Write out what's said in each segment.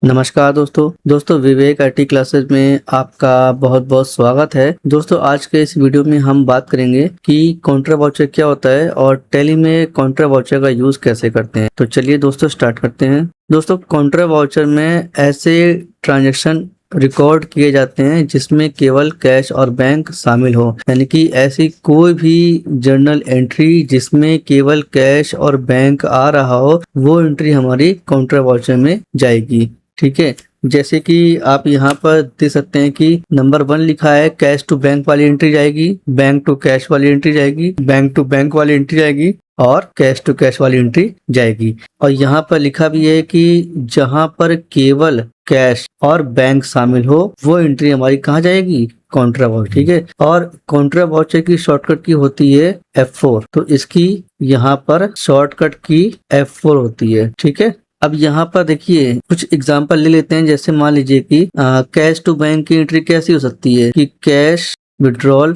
नमस्कार दोस्तों विवेक IT classes में आपका बहुत बहुत स्वागत है। दोस्तों आज के इस वीडियो में हम बात करेंगे कि काउंटर वाउचर क्या होता है और टैली में काउंटर वाउचर का यूज कैसे करते हैं। तो चलिए दोस्तों स्टार्ट करते हैं। दोस्तों काउंटर वाउचर में ऐसे ट्रांजैक्शन रिकॉर्ड किए जाते हैं जिसमें केवल कैश और बैंक शामिल हो, यानी कि ऐसी कोई भी जर्नल एंट्री जिसमें केवल कैश और बैंक आ रहा हो वो एंट्री हमारी काउंटर वाउचर में जाएगी। ठीक है, जैसे कि आप यहाँ पर देख सकते हैं कि नंबर 1 लिखा है कैश टू बैंक वाली एंट्री जाएगी, बैंक टू कैश वाली एंट्री जाएगी, बैंक टू बैंक वाली एंट्री जाएगी और कैश टू कैश वाली एंट्री जाएगी। और यहाँ पर लिखा भी है कि जहां पर केवल कैश और बैंक शामिल हो वो एंट्री हमारी कहाँ जाएगी, काउंटर वाउचर। ठीक है, और काउंटर वाउचर की शॉर्टकट की होती है F4, तो इसकी यहाँ पर शॉर्टकट की F4 होती है। ठीक है, अब यहाँ पर देखिए कुछ एग्जांपल ले लेते हैं। जैसे मान लीजिए कि कैश टू बैंक की एंट्री कैसी हो सकती है कि कैश विड्रॉल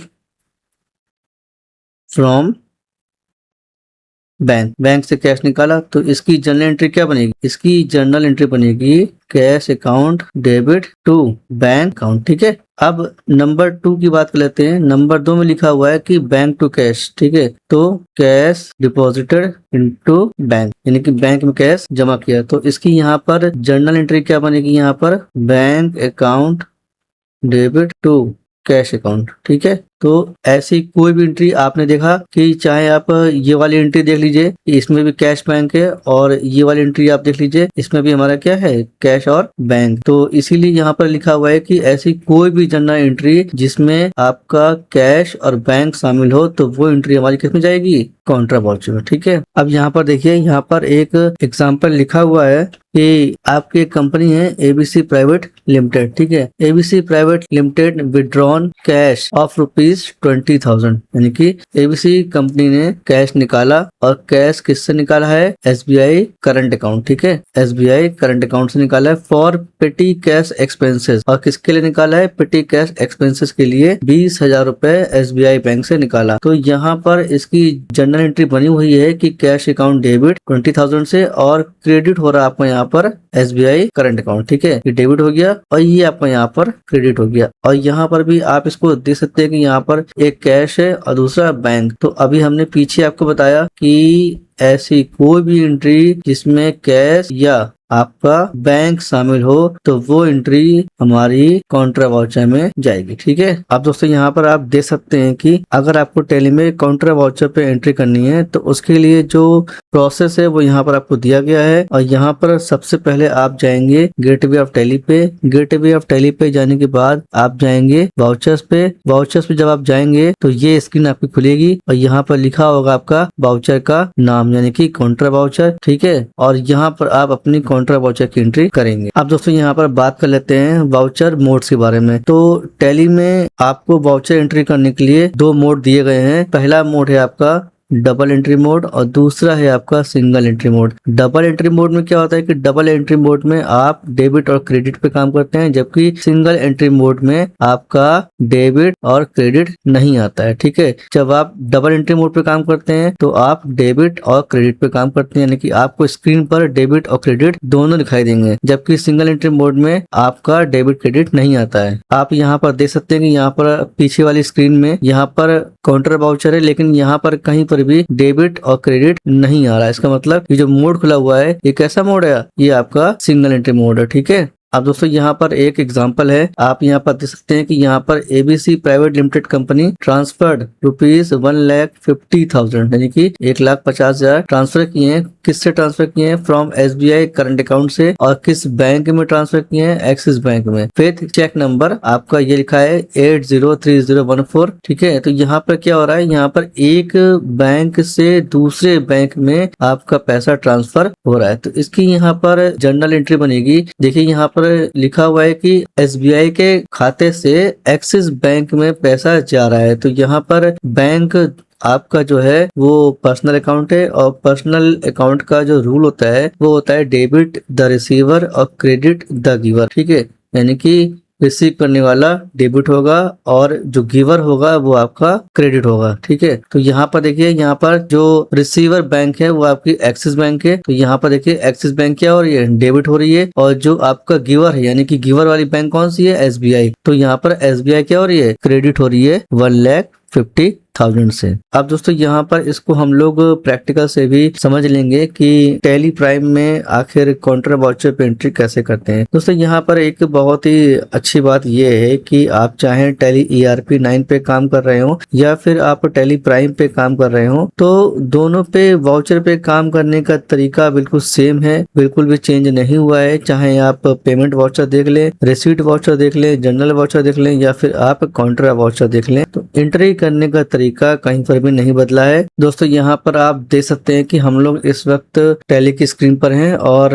फ्रॉम बैंक से कैश निकाला, तो इसकी जर्नल एंट्री क्या बनेगी, इसकी जर्नल एंट्री बनेगी cash account debit to bank account. ठीक है, अब नंबर 2 की बात कर लेते हैं। नंबर 2 में लिखा हुआ है कि बैंक टू कैश। ठीक है, तो कैश डिपॉजिटेड इनटू बैंक, यानी कि बैंक में कैश जमा किया, तो इसकी यहाँ पर जर्नल एंट्री क्या बनेगी, यहाँ पर bank account debit to cash account. ठीक है, तो ऐसी कोई भी एंट्री आपने देखा कि चाहे आप ये वाली एंट्री देख लीजिए, इसमें भी कैश बैंक है, और ये वाली एंट्री आप देख लीजिए, इसमें भी हमारा क्या है, कैश और बैंक। तो इसीलिए यहाँ पर लिखा हुआ है कि ऐसी कोई भी जर्नल एंट्री जिसमें आपका कैश और बैंक शामिल हो तो वो एंट्री हमारी किस में जाएगी, काउंटर वाउचर में। ठीक है, अब यहाँ पर देखिए, यहाँ पर एक एग्जाम्पल लिखा हुआ है कि आपकी एक कंपनी है एबीसी प्राइवेट लिमिटेड। ठीक है, ABC private limited withdrawn cash of ₹20,000, यानी कि एबीसी कंपनी ने कैश निकाला, और कैश किससे निकाला है, एसबीआई करंट अकाउंट। ठीक है, एसबीआई करंट अकाउंट से निकाला है फॉर पेटी कैश एक्सपेंसेस, और किसके लिए निकाला है, पेटी कैश एक्सपेंसेस के लिए 20,000 रुपए एसबीआई बैंक से निकाला। तो यहाँ पर इसकी जर्नल एंट्री बनी हुई है कि कैश अकाउंट डेबिट 20,000 से, और क्रेडिट हो रहा है आपको यहाँ पर एसबीआई करंट अकाउंट। ठीक है, ये डेबिट हो गया और ये आपका यहाँ पर क्रेडिट हो गया। और यहाँ पर भी आप इसको देख सकते हैं कि यहाँ पर एक कैश है और दूसरा बैंक। तो अभी हमने पीछे आपको बताया कि ऐसी कोई भी एंट्री जिसमें कैश या आपका बैंक शामिल हो तो वो एंट्री हमारी काउंटर वाउचर में जाएगी। ठीक है, अब दोस्तों यहाँ पर आप देख सकते हैं कि अगर आपको टैली में काउंटर वाउचर पे एंट्री करनी है तो उसके लिए जो प्रोसेस है वो यहाँ पर आपको दिया गया है। और यहाँ पर सबसे पहले आप जाएंगे गेटवे ऑफ टैली पे। गेटवे ऑफ टैली पे जाने के बाद आप जाएंगे वाउचर्स पे। वाउचर्स पे जब आप जाएंगे तो ये स्क्रीन आपकी खुलेगी और यहाँ पर लिखा होगा आपका वाउचर का नाम, यानी कि काउंटर वाउचर। ठीक है, और यहाँ पर आप अपनी काउंटर वाउचर की एंट्री करेंगे। अब दोस्तों यहाँ पर बात कर लेते हैं वाउचर मोड्स के बारे में। तो टैली में आपको वाउचर एंट्री करने के लिए 2 मोड दिए गए हैं। पहला मोड है आपका डबल एंट्री मोड और दूसरा है आपका single entry mode. Double entry mode में क्या होता है कि डबल एंट्री मोड में आप डेबिट और क्रेडिट पे काम करते हैं, जबकि सिंगल एंट्री मोड में आपका डेबिट और क्रेडिट नहीं आता है। ठीक है, जब आप डबल एंट्री मोड पे काम करते हैं तो आप डेबिट और क्रेडिट पे काम करते हैं, यानी कि आपको स्क्रीन पर डेबिट और क्रेडिट दोनों दिखाई देंगे, जबकि सिंगल एंट्री मोड में आपका डेबिट क्रेडिट नहीं आता है। आप यहाँ पर देख सकते हैं कि यहाँ पर पीछे वाली स्क्रीन में यहाँ पर काउंटर वाउचर है, लेकिन यहाँ पर कहीं पर भी डेबिट और क्रेडिट नहीं आ रहा है। इसका मतलब ये जो मोड खुला हुआ है ये कैसा मोड है, ये आपका सिंगल एंट्री मोड है। ठीक है, अब दोस्तों यहाँ पर एक एग्जांपल है। आप यहाँ पर देख सकते हैं कि यहाँ पर ABC private limited company transferred ₹1,50,000, यानी कि 1,50,000 ट्रांसफर किए हैं। किससे ट्रांसफर किए हैं, फ्रॉम एसबीआई करंट अकाउंट से, और किस बैंक में ट्रांसफर किए हैं, एक्सिस बैंक में। फिर चेक नंबर आपका ये लिखा है 803014। ठीक है, तो यहाँ पर क्या हो रहा है, यहाँ पर एक बैंक से दूसरे बैंक में आपका पैसा ट्रांसफर हो रहा है। तो इसकी यहाँ पर जर्नल एंट्री बनेगी। देखिए यहाँ पर लिखा हुआ है कि एसबीआई के खाते से एक्सिस बैंक में पैसा जा रहा है। तो यहाँ पर बैंक आपका जो है वो पर्सनल अकाउंट है, और पर्सनल अकाउंट का जो रूल होता है वो होता है डेबिट द रिसीवर और क्रेडिट द गिवर। ठीक है, यानी कि रिसीव करने वाला डेबिट होगा और जो गिवर होगा वो आपका क्रेडिट होगा। ठीक है, तो यहाँ पर देखिए, यहाँ पर जो रिसीवर बैंक है वो आपकी एक्सिस बैंक है। तो यहाँ पर देखिए एक्सिस बैंक क्या हो रही है, डेबिट हो रही है, और जो आपका गिवर है यानी कि गिवर वाली बैंक कौन सी है, SBI। तो यहाँ पर SBI क्या हो रही है, क्रेडिट हो रही है 1,50,000 से। अब दोस्तों यहाँ पर इसको हम लोग प्रैक्टिकल से भी समझ लेंगे कि टैली प्राइम में आखिर काउंटर वाउचर पे एंट्री कैसे करते हैं। दोस्तों यहाँ पर एक बहुत ही अच्छी बात यह है कि आप चाहे टैली ERP 9 पे काम कर रहे हो या फिर आप टैली प्राइम पे काम कर रहे हो, तो दोनों पे वाउचर पे काम करने का तरीका बिल्कुल सेम है, बिल्कुल भी चेंज नहीं हुआ है। चाहे आप पेमेंट वाउचर देख लें, रिसीट वाउचर देख लें, जनरल वाउचर देख लें या फिर आप काउंटर वाउचर देख लें, तो एंट्री करने का तरीका कहीं पर भी नहीं बदला है। दोस्तों यहाँ पर आप देख सकते हैं कि हम लोग इस वक्त टैली की स्क्रीन पर हैं और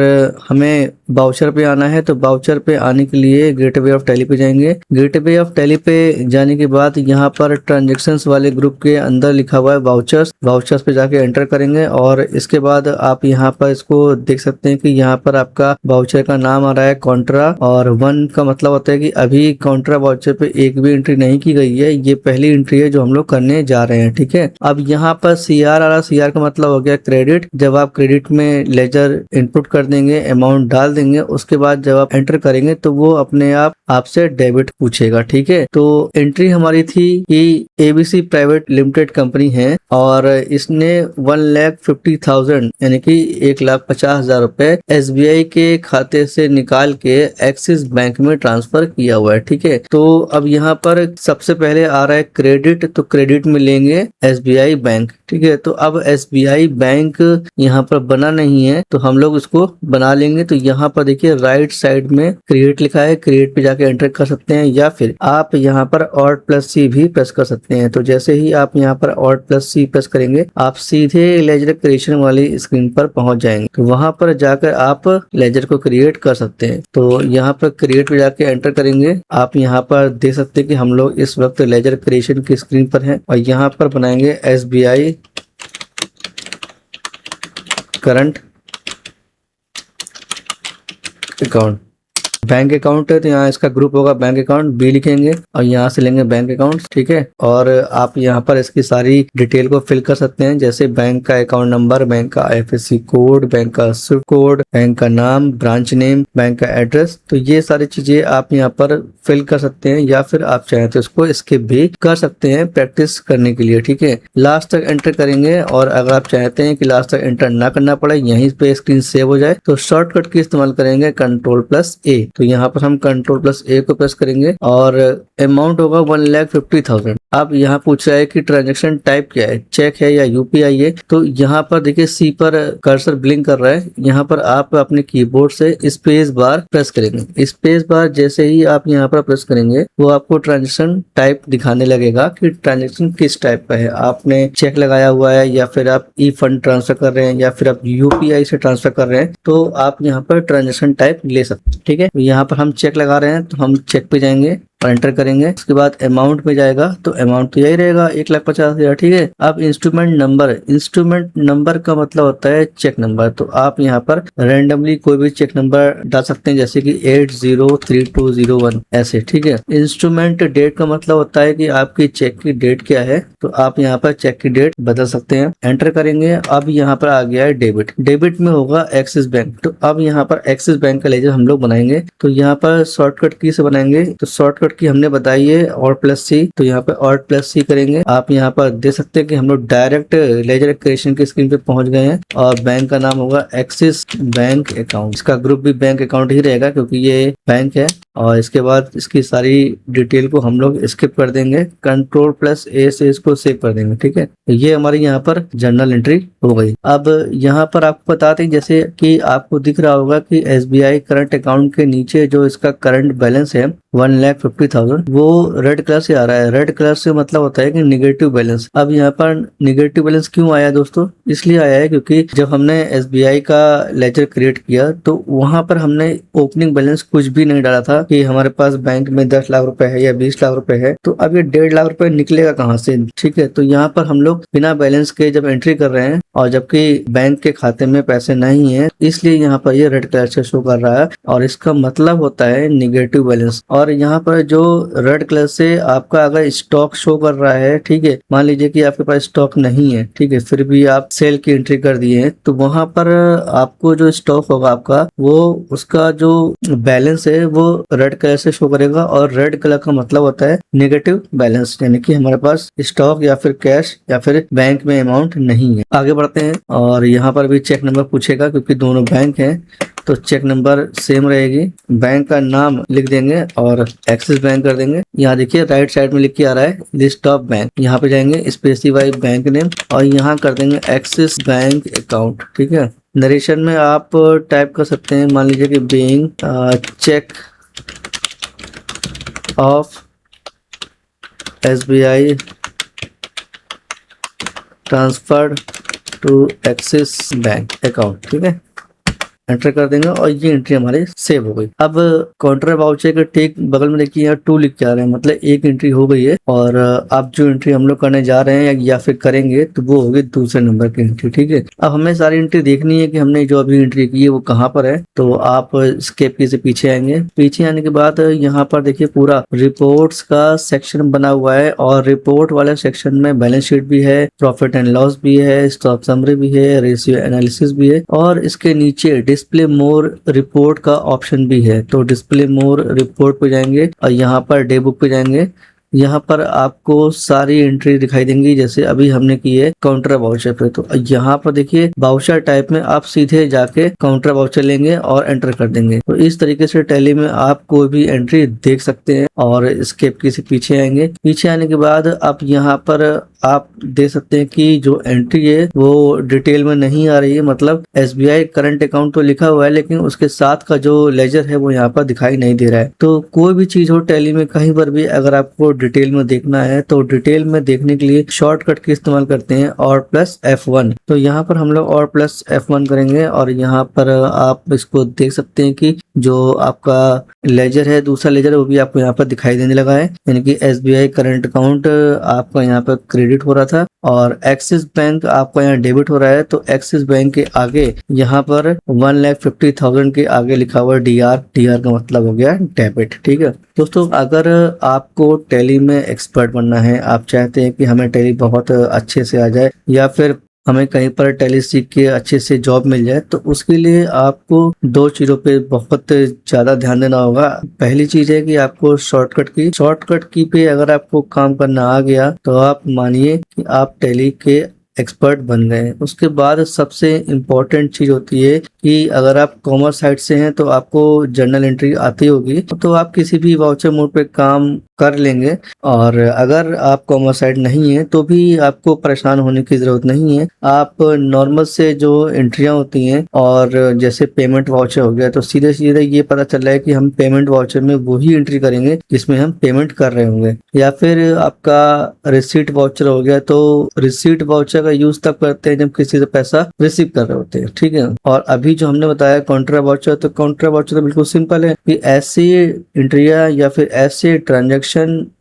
हमें वाउचर पे आना है। तो वाउचर पे आने के लिए गेटवे ऑफ टैली पे जाएंगे। गेटवे ऑफ टैली पे जाने के बाद यहाँ पर ट्रांजेक्शन्स वाले ग्रुप के अंदर लिखा हुआ है वाउचर्स, वाउचर्स पे जाके एंटर करेंगे और इसके बाद आप यहाँ पर इसको देख सकते हैं कि यहाँ पर आपका वाउचर का नाम आ रहा है कॉन्ट्रा, और 1 का मतलब होता है कि अभी कॉन्ट्रा वाउचर पे एक भी एंट्री नहीं की गई है, ये पहली एंट्री है जो हम लोग करने जा रहे हैं। ठीक है, अब यहाँ पर CR आ रहा, CR का मतलब हो गया क्रेडिट। जब आप क्रेडिट में लेजर इनपुट कर देंगे, अमाउंट डाल देंगे, उसके बाद जब आप एंटर करेंगे तो वो अपने आप आपसे डेबिट पूछेगा। ठीक है, तो एंट्री हमारी थी कि ABC प्राइवेट लिमिटेड कंपनी है और इसने 1,50,000 यानी कि 1,50,000 रुपए SBI के खाते से निकाल के एक्सिस बैंक में ट्रांसफर किया हुआ है। ठीक है, तो अब यहाँ पर सबसे पहले आ रहा है क्रेडिट, तो क्रेडिट में लेंगे SBI बैंक। ठीक है, तो अब SBI बैंक यहाँ पर बना नहीं है तो हम लोग इसको बना लेंगे। तो यहाँ पर देखिए राइट साइड में क्रिएट लिखा है, क्रिएट पे जाके एंटर कर सकते हैं या फिर आप यहाँ पर Alt+C भी प्रेस कर सकते हैं। तो जैसे ही आप यहाँ पर Alt+C प्रेस करेंगे आप सीधे लेजर क्रिएशन वाली स्क्रीन पर पहुंच जाएंगे। तो वहां पर जाकर आप लेजर को क्रिएट कर सकते हैं। तो यहाँ पर क्रिएट पे जाके एंटर करेंगे। आप यहाँ पर देख सकते हैं कि हम लोग इस वक्त लेजर क्रिएशन की स्क्रीन पर हैं और यहाँ पर बनाएंगे SBI current account. Bank account है तो यहाँ इसका ग्रुप होगा बैंक अकाउंट, B लिखेंगे और यहाँ से लेंगे बैंक अकाउंट। ठीक है, और आप यहाँ पर इसकी सारी डिटेल को फिल कर सकते हैं, जैसे बैंक का अकाउंट नंबर, बैंक का IFSC कोड, बैंक का स्विफ्ट कोड, बैंक का नाम, ब्रांच नेम, बैंक का एड्रेस। तो ये सारी चीजें आप यहाँ पर फिल कर सकते हैं या फिर आप चाहें तो इसको स्किप भी कर सकते हैं प्रैक्टिस करने के लिए। ठीक है, लास्ट तक एंटर करेंगे और अगर आप चाहते हैं कि लास्ट तक एंटर ना करना पड़े, यहीं पे स्क्रीन सेव हो जाए, तो शॉर्टकट की इस्तेमाल करेंगे Ctrl+A। तो यहाँ पर हम Ctrl+A को प्रेस करेंगे और अमाउंट होगा 1,50,000। अब यहाँ पूछ रहा है कि ट्रांजैक्शन टाइप क्या है, चेक है या UPI है। तो यहाँ पर देखिए C पर कर्सर ब्लिंक कर रहा है, यहाँ पर आप अपने कीबोर्ड से स्पेस बार प्रेस करेंगे। स्पेस बार जैसे ही आप यहाँ पर प्रेस करेंगे वो आपको ट्रांजैक्शन टाइप दिखाने लगेगा कि ट्रांजैक्शन किस टाइप का है, आपने चेक लगाया हुआ है या फिर आप ई फंड ट्रांसफर कर रहे हैं या फिर आप UPI से ट्रांसफर कर रहे हैं, तो आप यहाँ पर ट्रांजैक्शन टाइप ले सकते हैं। ठीक है, यहाँ पर हम चेक लगा रहे हैं तो हम चेक पे जाएंगे और एंटर करेंगे। उसके बाद अमाउंट में जाएगा तो अमाउंट तो यही रहेगा 1,50,000। ठीक है, अब इंस्ट्रूमेंट नंबर, इंस्ट्रूमेंट नंबर का मतलब होता है चेक नंबर। तो आप यहाँ पर रैंडमली कोई भी चेक नंबर डाल सकते हैं, जैसे कि 803201 ऐसे। ठीक है, इंस्ट्रूमेंट डेट का मतलब होता है कि आपकी चेक की डेट क्या है, तो आप यहाँ पर चेक की डेट बदल सकते हैं। एंटर करेंगे। अब यहाँ पर आ गया है डेबिट, डेबिट में होगा एक्सिस बैंक। तो अब यहाँ पर एक्सिस बैंक का लेजर हम लोग बनाएंगे, तो यहाँ पर शॉर्टकट की से बनाएंगे। तो शॉर्टकट की हमने बताई है Alt+C, तो यहाँ पे Alt+C करेंगे। आप यहाँ पर देख सकते हैं कि हम लोग डायरेक्ट लेजर क्रिएशन की स्क्रीन पे पहुंच गए हैं और बैंक का नाम होगा एक्सिस बैंक अकाउंट। इसका ग्रुप भी बैंक अकाउंट ही रहेगा क्योंकि ये बैंक है। और इसके बाद इसकी सारी डिटेल को हम लोग स्किप कर देंगे, Ctrl+A से इसको सेव कर देंगे। ठीक है, तो ये हमारी यहाँ पर जर्नल एंट्री हो गई। अब यहाँ पर आपको बताते हैं, जैसे कि आपको दिख रहा होगा कि SBI करंट अकाउंट के नीचे जो इसका करंट बैलेंस है 1,50,000, वो रेड कलर से आ रहा है। रेड कलर से मतलब होता है कि निगेटिव बैलेंस। अब यहाँ पर निगेटिव बैलेंस क्यों आया दोस्तों, इसलिए आया है क्योंकि जब हमने SBI का लेजर क्रिएट किया तो वहां पर हमने ओपनिंग बैलेंस कुछ भी नहीं डाला था, कि हमारे पास बैंक में 10 लाख रुपए है या 20 लाख रुपए है, तो अब ये 1.5 लाख रुपए निकलेगा कहाँ से? ठीक है, तो यहाँ पर हम लोग बिना बैलेंस के जब एंट्री कर रहे हैं और जबकि बैंक के खाते में पैसे नहीं है, इसलिए यहाँ पर ये रेड कलर से शो कर रहा है और इसका मतलब होता है निगेटिव बैलेंस। और यहाँ पर जो रेड कलर से आपका अगर स्टॉक शो कर रहा है, ठीक है, मान लीजिए कि आपके पास स्टॉक नहीं है, ठीक है, फिर भी आप सेल की एंट्री कर दिए हैं, तो वहां पर आपको जो स्टॉक होगा आपका, वो उसका जो बैलेंस है वो रेड कलर से शो करेगा और रेड कलर का मतलब होता है नेगेटिव बैलेंस, यानी कि हमारे पास स्टॉक या फिर कैश या फिर बैंक में अमाउंट नहीं है। आगे बढ़ते हैं और यहाँ पर भी चेक नंबर पूछेगा क्योंकि दोनों बैंक हैं, तो चेक नंबर सेम रहेगी, बैंक का नाम लिख देंगे और एक्सिस बैंक कर देंगे। यहाँ देखिए राइट साइड में लिख के आ रहा है लिस्ट ऑफ बैंक, यहाँ पे जाएंगे स्पेसिफाई बैंक नेम और यहाँ कर देंगे एक्सिस बैंक अकाउंट। ठीक है, नरेशन में आप टाइप कर सकते हैं, मान लीजिए कि being cheque of SBI transferred to Axis bank account. ठीक है, एंटर कर देंगे और ये एंट्री हमारी सेव हो गई। अब काउंटर वाउचर के ठीक बगल में देखिए यहाँ 2 लिख के आ रहे हैं, मतलब एक एंट्री हो गई है। और अब जो एंट्री हम लोग करने जा रहे हैं या फिर करेंगे तो वो होगी दूसरे नंबर की एंट्री। ठीक है, अब हमें सारी एंट्री देखनी है कि हमने जो अभी एंट्री की है वो कहाँ पर है, तो आप स्केप की से पीछे आएंगे। पीछे आने के बाद यहाँ पर देखिए पूरा रिपोर्ट्स का सेक्शन बना हुआ है और रिपोर्ट वाले सेक्शन में बैलेंस शीट भी है, प्रॉफिट एंड लॉस भी है, स्टॉक समरी भी है, रेशियो एनालिसिस भी है और इसके नीचे डिस्प्ले मोर रिपोर्ट का ऑप्शन भी है। तो डिस्प्ले मोर रिपोर्ट पे जाएंगे और यहाँ पर डे बुक पे जाएंगे, यहाँ पर आपको सारी एंट्री दिखाई देंगी जैसे अभी हमने की है काउंटर वाउचर पे। तो यहाँ पर देखिए वाउचर टाइप में आप सीधे जाके काउंटर वाउचर लेंगे और एंटर कर देंगे। तो इस तरीके से टैली में आप कोई भी एंट्री देख सकते हैं। और स्केप की से पीछे आएंगे, पीछे आने के बाद आप यहाँ पर आप देख सकते हैं कि जो एंट्री है वो डिटेल में नहीं आ रही है, मतलब SBI करंट अकाउंट तो लिखा हुआ है लेकिन उसके साथ का जो लेजर है वो यहाँ पर दिखाई नहीं दे रहा है। तो कोई भी चीज हो टैली में कहीं पर भी अगर आपको डिटेल में देखना है तो डिटेल में देखने के लिए शॉर्टकट की इस्तेमाल करते हैं और+F1। तो यहाँ पर हम लोग और+F1 करेंगे और यहाँ पर आप इसको देख सकते हैं कि जो आपका लेजर है, दूसरा लेजर है, वो भी आपको यहाँ पर दिखाई देने लगा है, यानी कि SBI करंट अकाउंट आपका यहाँ पर क्रेडिट हो रहा था और एक्सिस बैंक आपका यहाँ डेबिट हो रहा है। तो एक्सिस बैंक के आगे यहाँ पर 1,50,000 के आगे लिखा हुआ DR, DR का मतलब हो गया डेबिट। ठीक है दोस्तों, अगर आपको टैली में एक्सपर्ट बनना है, आप चाहते हैं कि हमें टैली बहुत अच्छे से आ जाए या फिर हमें कहीं पर टैली सीख के अच्छे से जॉब मिल जाए, तो उसके लिए आपको 2 चीजों पे बहुत ज्यादा ध्यान देना होगा। पहली चीज है कि आपको शॉर्टकट की पे अगर आपको काम करना आ गया तो आप मानिए कि आप टैली के एक्सपर्ट बन गए। उसके बाद सबसे इम्पोर्टेंट चीज होती है कि अगर आप कॉमर्स साइड से हैं तो आपको जर्नल एंट्री आती होगी, तो आप किसी भी वाउचर मोड पे काम कर लेंगे। और अगर आप कॉमर्स साइड नहीं है तो भी आपको परेशान होने की जरूरत नहीं है। आप नॉर्मल से जो एंट्रियां होती हैं और जैसे पेमेंट वाउचर हो गया तो सीधे सीधे ये पता चल रहा है कि हम पेमेंट वाउचर में वही एंट्री करेंगे जिसमें हम पेमेंट कर रहे होंगे। या फिर आपका रिसीट वाउचर हो गया तो रिसीट वाउचर का यूज तब करते हैं जब किसी से पैसा रिसीव कर रहे होते हैं। ठीक है, और अभी जो हमने बताया काउंटर वाउचर, तो काउंटर वाउचर तो बिल्कुल सिंपल है कि ऐसी एंट्रियां या फिर ऐसे ट्रांजेक्शन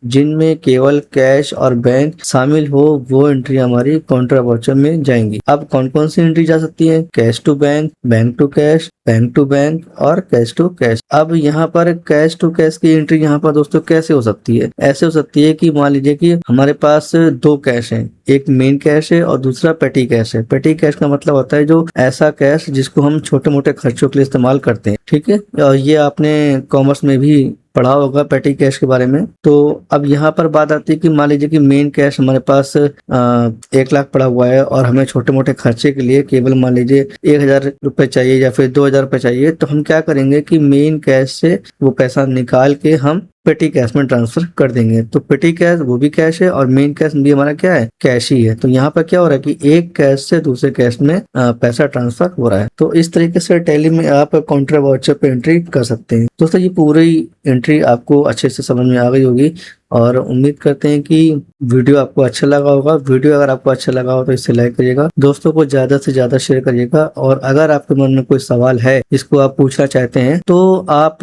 जिनमें केवल कैश और बैंक शामिल हो वो एंट्री हमारी काउंटर वाउचर में जाएंगी। अब कौन कौन सी एंट्री जा सकती है? Cash to bank, bank to cash, bank to bank और कैश टू कैश। अब यहाँ पर कैश टू कैश की एंट्री यहाँ पर दोस्तों कैसे हो सकती है? ऐसे हो सकती है कि मान लीजिए कि हमारे पास 2 कैश हैं, एक मेन कैश है और दूसरा पेटी कैश है। पेटी कैश का मतलब होता है जो ऐसा कैश जिसको हम छोटे मोटे खर्चों के लिए इस्तेमाल करते हैं। ठीक है, और ये आपने कॉमर्स में भी पढ़ा होगा पेटी कैश के बारे में। तो अब यहाँ पर बात आती है कि मान लीजिए कि मेन कैश हमारे पास 1 लाख पड़ा हुआ है और हमें छोटे मोटे खर्चे के लिए केवल मान लीजिए 1,000 रुपए चाहिए या फिर 2,000 रुपए चाहिए, तो हम क्या करेंगे कि मेन कैश से वो पैसा निकाल के हम पेटी कैश में ट्रांसफर कर देंगे। तो पेटी कैश वो भी कैश है और मेन कैश भी हमारा क्या है? कैश ही है। तो यहाँ पर क्या हो रहा है कि एक कैश से दूसरे कैश में पैसा ट्रांसफर हो रहा है। तो इस तरीके से टैली में आप काउंटर वाउचर पे एंट्री कर सकते हैं। दोस्तों ये पूरी एंट्री आपको अच्छे से समझ में आ गई होगी। और उम्मीद करते हैं कि वीडियो आपको अच्छा लगा होगा। वीडियो अगर आपको अच्छा लगा हो तो इसे लाइक करिएगा, दोस्तों को ज्यादा से ज्यादा शेयर करिएगा। और अगर आपके मन में कोई सवाल है जिसको आप पूछना चाहते हैं तो आप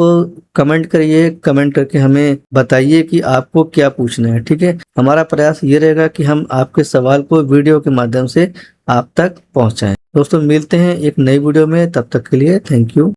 कमेंट करिए, कमेंट करके हमें बताइए कि आपको क्या पूछना है। ठीक है, हमारा प्रयास ये रहेगा कि हम आपके सवाल को वीडियो के माध्यम से आप तक पहुंचाएं। दोस्तों मिलते हैं एक नई वीडियो में, तब तक के लिए थैंक यू।